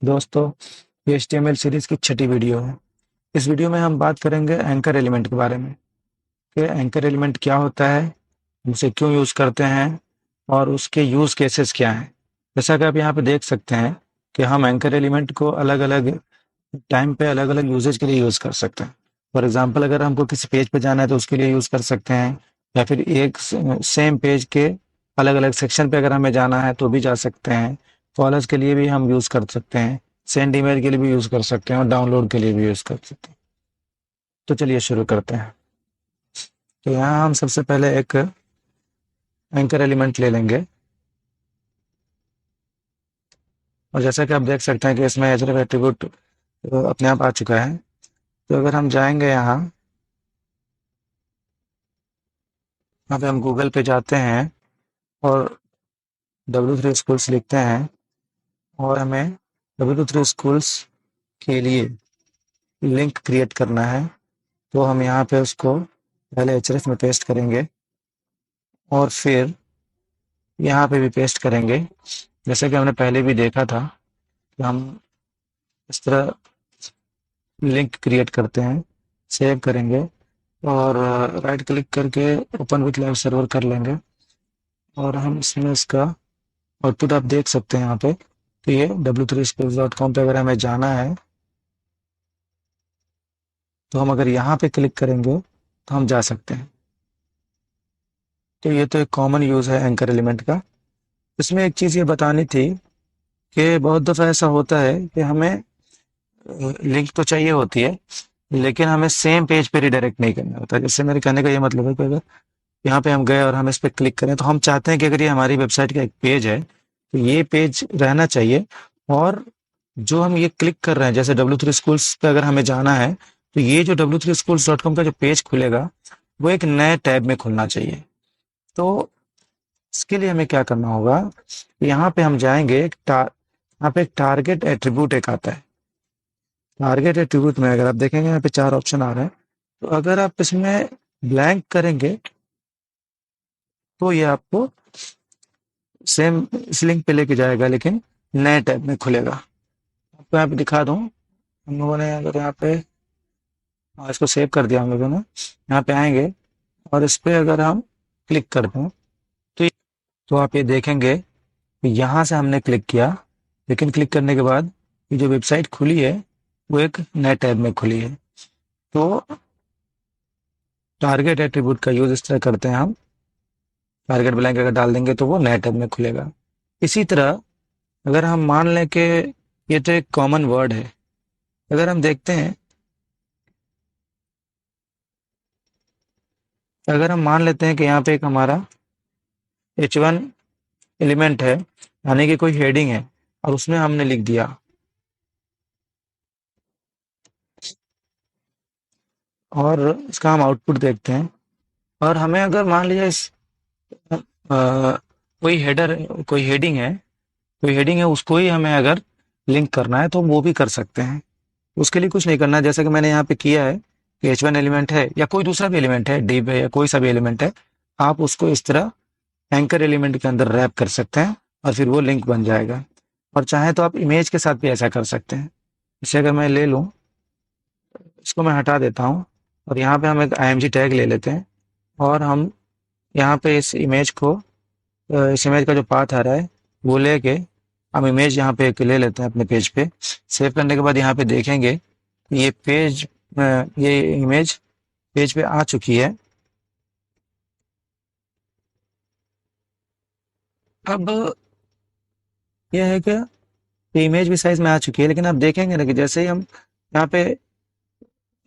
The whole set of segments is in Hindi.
दोस्तों, ये एचटीएमएल सीरीज की छठी वीडियो है। इस वीडियो में हम बात करेंगे एंकर एलिमेंट के बारे में कि एंकर एलिमेंट क्या होता है, उसे क्यों यूज़ करते हैं और उसके यूज़ केसेस क्या हैं। जैसा कि आप यहाँ पे देख सकते हैं कि हम एंकर एलिमेंट को अलग अलग टाइम पे अलग अलग यूजेज के लिए यूज़ कर सकते हैं। फॉर एग्जाम्पल, अगर हमको किसी पेज पे जाना है तो उसके लिए यूज़ कर सकते हैं, या फिर एक सेम पेज के अलग अलग सेक्शन पे अगर हमें जाना है तो भी जा सकते हैं। कॉलर्स के लिए भी हम यूज़ कर सकते हैं, सेंड ईमेल के लिए भी यूज़ कर सकते हैं और डाउनलोड के लिए भी यूज़ कर सकते हैं। तो चलिए शुरू करते हैं। तो यहाँ हम सबसे पहले एक एंकर एलिमेंट ले लेंगे, और जैसा कि आप देख सकते हैं कि इसमें एचरेफ एट्रीब्यूट अपने आप आ चुका है। तो अगर हम जाएंगे यहाँ पे हम गूगल पे जाते हैं और W3 स्कूल्स लिखते हैं, और हमें W3 स्कूल्स के लिए लिंक क्रिएट करना है। तो हम यहाँ पे उसको पहले एचरेफ में पेस्ट करेंगे और फिर यहाँ पे भी पेस्ट करेंगे। जैसे कि हमने पहले भी देखा था कि हम इस तरह लिंक क्रिएट करते हैं, सेव करेंगे और राइट क्लिक करके ओपन विथ लाइव सर्वर कर लेंगे, और हम इसमें इसका आउटपुट आप देख सकते हैं यहाँ पे। तो ये w3schools.com पे अगर हमें जाना है तो हम अगर यहाँ पे क्लिक करेंगे तो हम जा सकते हैं। तो ये तो एक कॉमन यूज़ है एंकर एलिमेंट का। इसमें एक चीज़ ये बतानी थी कि बहुत दफ़ा ऐसा होता है कि हमें लिंक तो चाहिए होती है, लेकिन हमें सेम पेज पे रिडायरेक्ट नहीं करना होता। जैसे मेरे कहने का ये मतलब है कि अगर यहाँ पे हम गए और हम इस पर क्लिक करें तो हम चाहते हैं कि अगर ये हमारी वेबसाइट का एक पेज है तो ये पेज रहना चाहिए, और जो हम ये क्लिक कर रहे हैं, जैसे W3 स्कूल्स पे अगर हमें जाना है तो ये जो w3schools.com का जो पेज खुलेगा वो एक नए टैब में खुलना चाहिए। तो इसके लिए हमें क्या करना होगा, यहाँ पे हम जाएंगे, यहाँ पे एक टारगेट एट्रीब्यूट एक आता है। टारगेट एट्रीब्यूट में अगर आप देखेंगे यहाँ पे 4 ऑप्शन आ रहे हैं। तो अगर आप इसमें ब्लैंक करेंगे तो ये आपको सेम इस लिंक पे लेके जाएगा, लेकिन नए टैब में खुलेगा। आपको यहाँ पे दिखा दूं, हम लोगों ने अगर यहाँ पे इसको सेव कर दिया हम लोगों ने, यहाँ पे आएंगे और इस पे अगर हम क्लिक कर दें तो आप ये देखेंगे कि यहाँ से हमने क्लिक किया, लेकिन क्लिक करने के बाद ये जो वेबसाइट खुली है वो एक नए टैब में खुली है। तो टारगेट एट्रीब्यूट का यूज इस तरह करते हैं हम। टारगेट ब्लैंक अगर डाल देंगे तो वो नए टैब में खुलेगा। इसी तरह अगर हम मान लें कि ये तो एक कॉमन वर्ड है, अगर हम देखते हैं, अगर हम मान लेते हैं कि यहाँ पे एक हमारा H1 एलिमेंट है, यानी कि कोई हेडिंग है, और उसमें हमने लिख दिया, और इसका हम आउटपुट देखते हैं, और हमें अगर मान लीजिए इस कोई हेडर, कोई हेडिंग है उसको ही हमें अगर लिंक करना है तो वो भी कर सकते हैं। उसके लिए कुछ नहीं करना है, जैसा कि मैंने यहाँ पे किया है कि H1 एलिमेंट है या कोई दूसरा भी एलिमेंट है, div है या कोई सा भी एलिमेंट है, आप उसको इस तरह एंकर एलिमेंट के अंदर रैप कर सकते हैं और फिर वो लिंक बन जाएगा। और चाहे तो आप इमेज के साथ भी ऐसा कर सकते हैं। इसे अगर मैं ले लूँ, इसको मैं हटा देता हूँ, और यहाँ पे हम एक img टैग ले लेते हैं, और हम यहाँ पे इस इमेज का जो पाथ आ रहा है वो लेके हम इमेज यहाँ पे एक ले लेते हैं अपने पेज पे। सेव करने के बाद यहाँ पे देखेंगे ये ये इमेज पेज पे आ चुकी है। अब यह है कि ये इमेज भी साइज में आ चुकी है, लेकिन आप देखेंगे ना कि जैसे ही हम यहाँ पे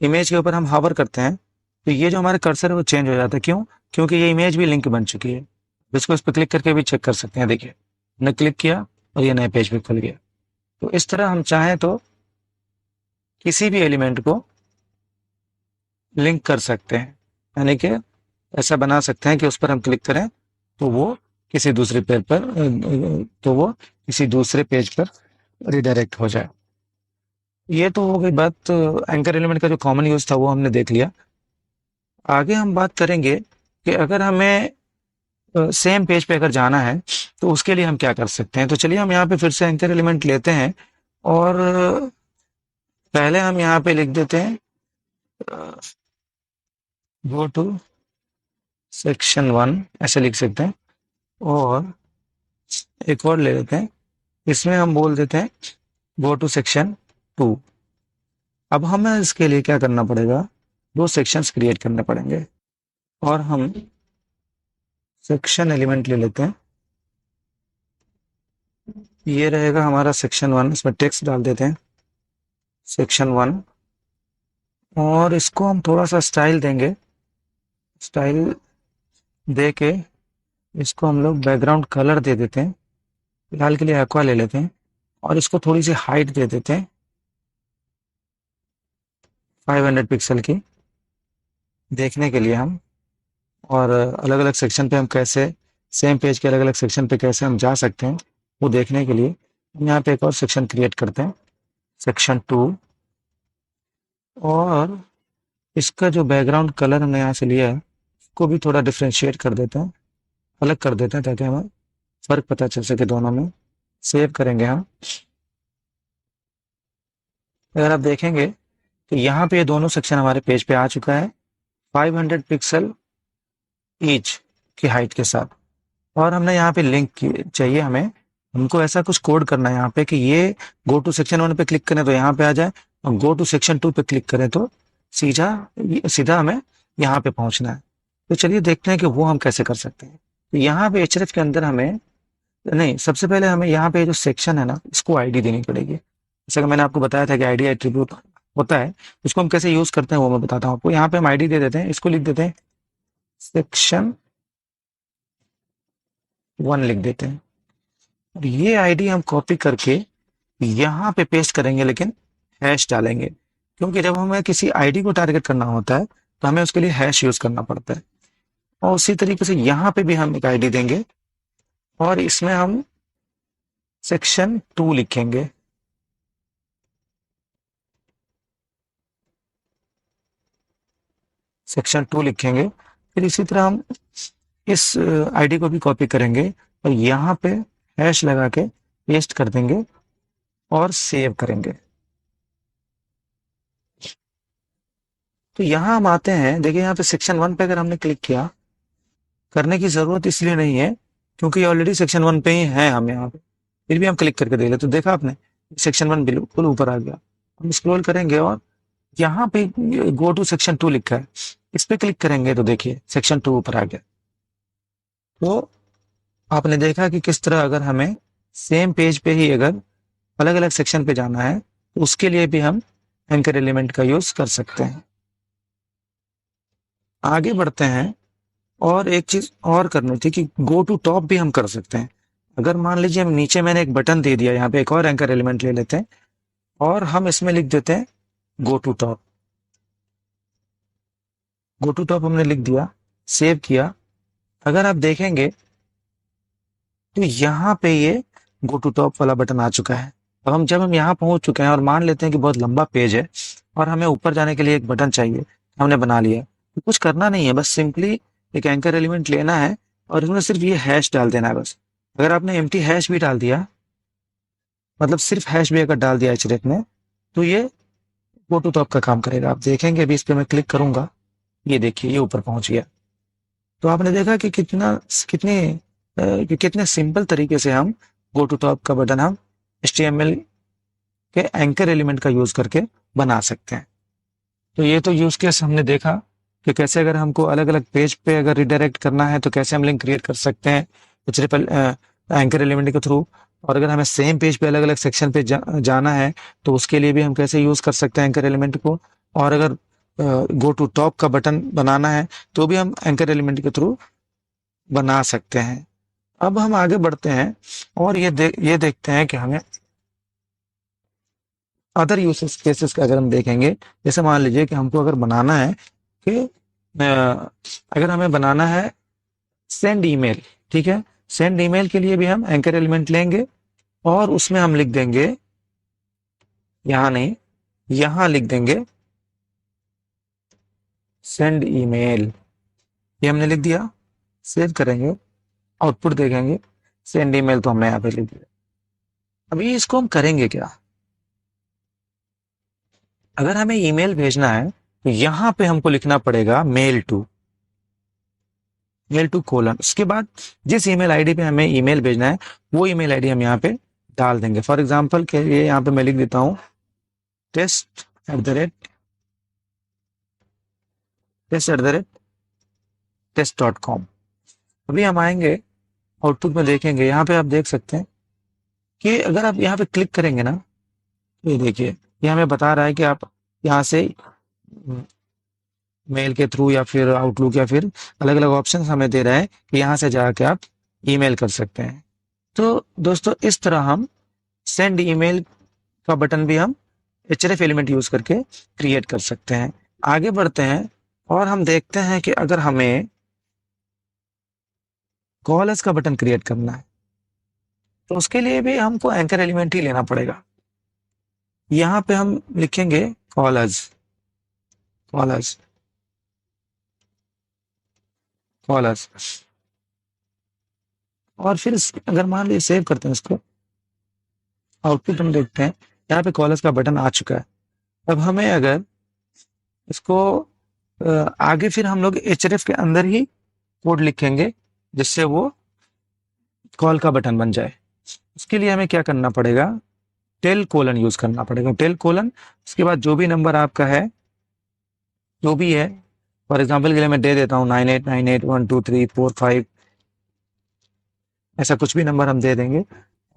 इमेज के ऊपर हम हावर करते हैं तो ये जो हमारा कर्सर है वो चेंज हो जाता है। क्यों? क्योंकि ये इमेज भी लिंक बन चुकी है। इसको इस पर क्लिक करके भी चेक कर सकते हैं। देखिए, हमने क्लिक किया और ये नए पेज पे खुल गया। तो इस तरह हम चाहें तो किसी भी एलिमेंट को लिंक कर सकते हैं, यानी कि ऐसा बना सकते हैं कि उस पर हम क्लिक करें तो वो किसी दूसरे पेज पर रिडायरेक्ट हो जाए। ये तो हो गई बात एंकर एलिमेंट का जो कॉमन यूज था वो हमने देख लिया। आगे हम बात करेंगे कि अगर हमें सेम पेज पे अगर जाना है तो उसके लिए हम क्या कर सकते हैं। तो चलिए हम यहाँ पे फिर से एंकर एलिमेंट लेते हैं और पहले हम यहाँ पे लिख देते हैं गो टू सेक्शन 1, ऐसे लिख सकते हैं। और एक और ले लेते हैं, इसमें हम बोल देते हैं गो टू सेक्शन 2। अब हमें इसके लिए क्या करना पड़ेगा, दो सेक्शंस क्रिएट करने पड़ेंगे। और हम सेक्शन एलिमेंट ले लेते हैं, ये रहेगा हमारा सेक्शन 1। इसमें टेक्स्ट डाल देते हैं सेक्शन 1, और इसको हम थोड़ा सा स्टाइल देंगे। स्टाइल दे के इसको हम लोग बैकग्राउंड कलर दे देते हैं, फिलहाल के लिए एक्वा ले लेते हैं। और इसको थोड़ी सी हाइट दे देते हैं 500 पिक्सल की, देखने के लिए हम। और अलग अलग सेक्शन पे हम कैसे, सेम पेज के अलग अलग सेक्शन पे कैसे हम जा सकते हैं वो देखने के लिए हम यहाँ पे एक और सेक्शन क्रिएट करते हैं, सेक्शन 2। और इसका जो बैकग्राउंड कलर हमने यहाँ से लिया है उसको भी थोड़ा डिफ्रेंशिएट कर देते हैं, अलग कर देते हैं, ताकि हमें फर्क पता चल सके दोनों में। सेव करेंगे हम। अगर आप देखेंगे तो यहाँ पे ये दोनों सेक्शन हमारे पेज पे आ चुका है 500 पिक्सल ईच की हाइट के साथ। और हमने यहाँ पे लिंक चाहिए हमें, हमको ऐसा कुछ कोड करना है यहाँ पे कि ये गो टू सेक्शन 1 पे क्लिक करें तो यहाँ पे आ जाए, और गो टू सेक्शन 2 पे क्लिक करें तो सीधा सीधा हमें यहाँ पे पहुंचना है। तो चलिए देखते हैं कि वो हम कैसे कर सकते हैं। तो यहाँ पे एचरेफ के अंदर हमें, नहीं, सबसे पहले हमें यहाँ पे जो सेक्शन है ना, इसको आईडी देनी पड़ेगी। जैसा कि मैंने आपको बताया था कि आईडी एट्रीब्यूट होता है, उसको हम कैसे यूज करते हैं वो मैं बताता हूँ आपको। यहाँ पे हम आईडी दे देते हैं, इसको लिख देते हैं सेक्शन 1 लिख देते हैं। और ये आईडी हम कॉपी करके यहाँ पे पेस्ट करेंगे, लेकिन हैश डालेंगे, क्योंकि जब हमें किसी आईडी को टारगेट करना होता है तो हमें उसके लिए हैश यूज करना पड़ता है। और उसी तरीके से यहाँ पे भी हम एक आईडी देंगे, और इसमें हम सेक्शन 2 लिखेंगे। सेक्शन 2 लिखेंगे, फिर इसी तरह हम इस आईडी को भी कॉपी करेंगे और यहाँ पे हैश लगा के पेस्ट कर देंगे और सेव करेंगे। तो यहाँ हम आते हैं, देखिए यहाँ पे सेक्शन 1 पे अगर हमने क्लिक किया, करने की जरूरत इसलिए नहीं है क्योंकि ऑलरेडी सेक्शन 1 पे ही है हम यहाँ पे। फिर भी हम क्लिक करके देख ले, तो देखा आपने सेक्शन 1 बिल्कुल ऊपर आ गया। हम स्क्रॉल करेंगे और यहाँ पे गो टू सेक्शन 2 लिखा है, इस पे क्लिक करेंगे तो देखिए सेक्शन 2 ऊपर आ गया। तो आपने देखा कि किस तरह अगर हमें सेम पेज पे ही अगर अलग अलग सेक्शन पे जाना है तो उसके लिए भी हम एंकर एलिमेंट का यूज कर सकते हैं। आगे बढ़ते हैं, और एक चीज और करनी थी कि गो टू टॉप भी हम कर सकते हैं। अगर मान लीजिए हम नीचे, मैंने एक बटन दे दिया, यहाँ पे एक और एंकर एलिमेंट ले लेते हैं और हम इसमें लिख देते हैं go to top. Go to top हमने लिख दिया, सेव किया। अगर आप देखेंगे तो यहाँ पे ये गो टू टॉप वाला बटन आ चुका है। अब हम जब हम यहाँ पहुंच चुके हैं और मान लेते हैं कि बहुत लंबा पेज है और हमें ऊपर जाने के लिए एक बटन चाहिए, हमने बना लिया, तो कुछ करना नहीं है, बस सिंपली एक एंकर एलिमेंट लेना है और इसमें सिर्फ ये हैश डाल देना है बस। अगर आपने एम्प्टी हैश भी डाल दिया, मतलब सिर्फ हैश भी अगर डाल दिया एचरेफ में, तो ये गो टू टॉप का काम करेगा। आप देखेंगे अभी इस पे मैं क्लिक करूंगा, ये देखिए ये ऊपर पहुंच गया। तो आपने देखा कि कितने सिंपल तरीके से हम गो टू टॉप का बटन हम HTML के एंकर एलिमेंट का यूज करके बना सकते हैं। तो ये तो यूज केस हमने देखा कि कैसे अगर हमको अलग अलग पेज पे अगर रिडायरेक्ट करना है तो कैसे हम लिंक क्रिएट कर सकते हैं एंकर एलिमेंट के थ्रू। और अगर हमें सेम पेज पे अलग अलग सेक्शन पे जाना है तो उसके लिए भी हम कैसे यूज कर सकते हैं एंकर एलिमेंट को। और अगर गो टू टॉप का बटन बनाना है तो भी हम एंकर एलिमेंट के थ्रू बना सकते हैं। अब हम आगे बढ़ते हैं और ये देखते हैं कि हमें अदर यूसेस केसेस का अगर हम देखेंगे, जैसे मान लीजिए कि हमको अगर बनाना है कि अगर हमें बनाना है सेंड ईमेल, ठीक है, सेंड ईमेल के लिए भी हम एंकर एलिमेंट लेंगे और उसमें हम लिख देंगे, यहां नहीं, यहां लिख देंगे सेंड ईमेल। ये हमने लिख दिया, सेव करेंगे, आउटपुट देखेंगे, सेंड ईमेल तो हमने यहाँ पे लिख दिया। अभी इसको हम करेंगे क्या, अगर हमें ईमेल भेजना है तो यहाँ पे हमको लिखना पड़ेगा मेल टू कोलन, उसके बाद जिस ईमेल आईडी पे हमें ईमेल भेजना है वो ईमेल आईडी हम यहाँ पे डाल देंगे। फॉर एग्जांपल के लिए यहाँ पे मैं लिख देता हूँ test@test.com। अभी हम आएंगे आउटपुट में देखेंगे, यहाँ पे आप देख सकते हैं कि अगर आप यहाँ पे क्लिक करेंगे ना, ये देखिए ये हमें बता रहा है कि आप यहाँ से मेल के थ्रू या फिर आउटलुक या फिर अलग अलग ऑप्शन हमें दे रहा है कि यहाँ से जाके आप ईमेल कर सकते हैं। तो दोस्तों इस तरह हम सेंड ईमेल का बटन भी हम href एलिमेंट यूज करके क्रिएट कर सकते हैं। आगे बढ़ते हैं और हम देखते हैं कि अगर हमें कॉलर्स का बटन क्रिएट करना है तो उसके लिए भी हमको एंकर एलिमेंट ही लेना पड़ेगा। यहाँ पे हम लिखेंगे कॉलर्स कॉलर्स कॉलर्स और फिर अगर मान लीजिए सेव करते हैं इसको, आउटपुट हम देखते हैं यहाँ पे कॉलर्स का बटन आ चुका है। अब हमें अगर इसको आगे फिर हम लोग href के अंदर ही कोड लिखेंगे जिससे वो कॉल का बटन बन जाए। उसके लिए हमें क्या करना पड़ेगा, टेल कोलन यूज करना पड़ेगा। टेल कोलन, उसके बाद जो भी नंबर आपका है जो भी है, फॉर एग्जाम्पल के लिए मैं दे देता हूँ 98981234 5, ऐसा कुछ भी नंबर हम दे देंगे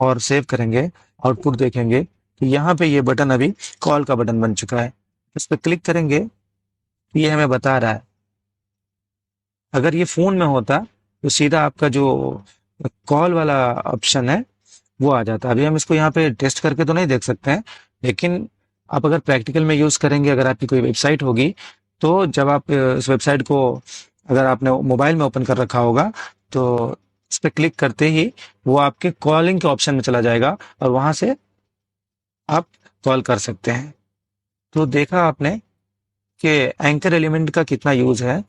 और सेव करेंगे। आउटपुट देखेंगे कि यहाँ पे ये बटन अभी कॉल का बटन बन चुका है। इस पर क्लिक करेंगे तो ये हमें बता रहा है। अगर ये फोन में होता तो सीधा आपका जो कॉल वाला ऑप्शन है वो आ जाता। अभी हम इसको यहाँ पे टेस्ट करके तो नहीं देख सकते हैं, लेकिन आप अगर प्रैक्टिकल में यूज करेंगे, अगर आपकी कोई वेबसाइट होगी तो जब आप इस वेबसाइट को अगर आपने मोबाइल में ओपन कर रखा होगा तो इस पर क्लिक करते ही वो आपके कॉलिंग के ऑप्शन में चला जाएगा और वहां से आप कॉल कर सकते हैं। तो देखा आपने कि एंकर एलिमेंट का कितना यूज है।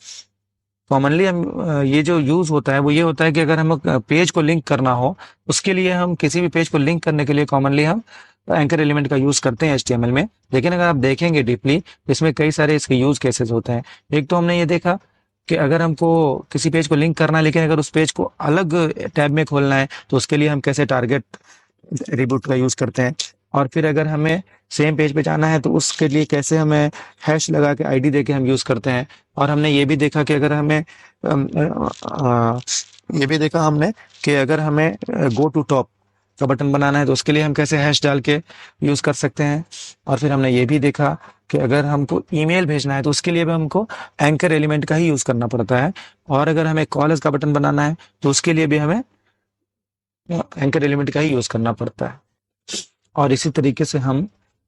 कॉमनली हम ये जो यूज होता है वो ये होता है कि अगर हम पेज को लिंक करना हो, उसके लिए हम किसी भी पेज को लिंक करने के लिए कॉमनली हम एंकर एलिमेंट का यूज करते हैं HTML में। लेकिन अगर आप देखेंगे डीपली इसमें कई सारे इसके यूज केसेस होते हैं। एक तो हमने ये देखा कि अगर हमको किसी पेज को लिंक करना है, लेकिन अगर उस पेज को अलग टैब में खोलना है तो उसके लिए हम कैसे टारगेट रिबूट का यूज करते हैं। और फिर अगर हमें सेम पेज पे जाना है तो उसके लिए कैसे हमें हैश लगा के ID दे के हम यूज करते हैं। और हमने ये भी देखा कि अगर हमें ये भी देखा हमने कि अगर हमें गो टू टॉप का बटन बनाना है तो उसके लिए हम कैसे हैश डाल के यूज कर सकते हैं। और फिर हमने ये भी देखा कि अगर हमको ईमेल भेजना है तो उसके लिए भी हमको एंकर एलिमेंट का ही यूज करना पड़ता है। और अगर हमें कॉलर्स का बटन बनाना है तो उसके लिए भी हमें एंकर एलिमेंट का ही यूज करना पड़ता है। और इसी तरीके से हम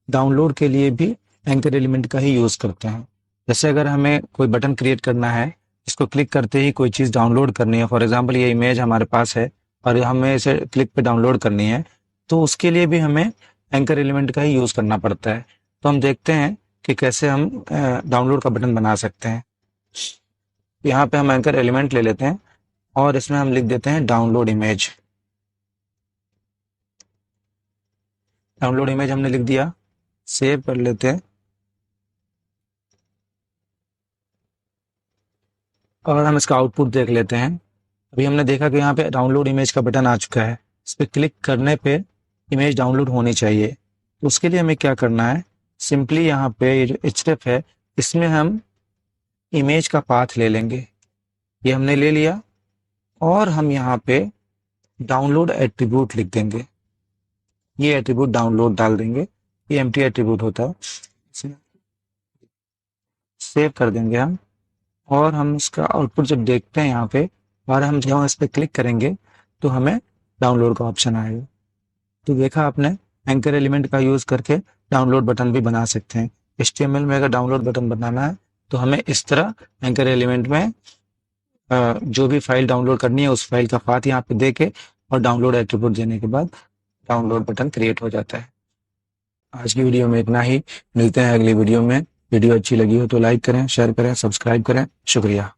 डाउनलोड के लिए भी एंकर एलिमेंट का ही यूज करते हैं। जैसे अगर हमें कोई बटन क्रिएट करना है, इसको क्लिक करते ही कोई चीज़ डाउनलोड करनी है, फॉर एग्जांपल ये इमेज हमारे पास है और हमें इसे क्लिक पे डाउनलोड करनी है, तो उसके लिए भी हमें एंकर एलिमेंट का ही यूज करना पड़ता है। तो हम देखते हैं कि कैसे हम डाउनलोड का बटन बना सकते हैं। यहाँ पे हम एंकर एलिमेंट ले लेते हैं और इसमें हम लिख देते हैं डाउनलोड इमेज। डाउनलोड इमेज हमने लिख दिया, सेव कर लेते हैं और हम इसका आउटपुट देख लेते हैं। अभी हमने देखा कि यहाँ पे डाउनलोड इमेज का बटन आ चुका है। इस पर क्लिक करने पे इमेज डाउनलोड होनी चाहिए। तो उसके लिए हमें क्या करना है, सिंपली यहाँ पे ये जो href है इसमें हम इमेज का पाथ ले लेंगे। ये हमने ले लिया और हम यहाँ पे डाउनलोड एट्रीब्यूट लिख देंगे। ये एट्रीब्यूट डाउनलोड डाल देंगे, ये एम्प्टी एट्रीब्यूट होता है। सेव कर देंगे हम और हम इसका आउटपुट जब देखते हैं यहाँ पे और हम जब इस पर क्लिक करेंगे तो हमें डाउनलोड का ऑप्शन आएगा। तो देखा आपने, एंकर एलिमेंट का यूज करके डाउनलोड बटन भी बना सकते हैं। HTML में अगर डाउनलोड बटन बनाना है तो हमें इस तरह एंकर एलिमेंट में जो भी फाइल डाउनलोड करनी है उस फाइल का पाथ यहाँ पे दे के और डाउनलोड एट्रीब्यूट देने के बाद डाउनलोड बटन क्रिएट हो जाता है। आज की वीडियो में इतना ही, मिलते हैं अगली वीडियो में। वीडियो अच्छी लगी हो तो लाइक करें, शेयर करें, सब्सक्राइब करें। शुक्रिया।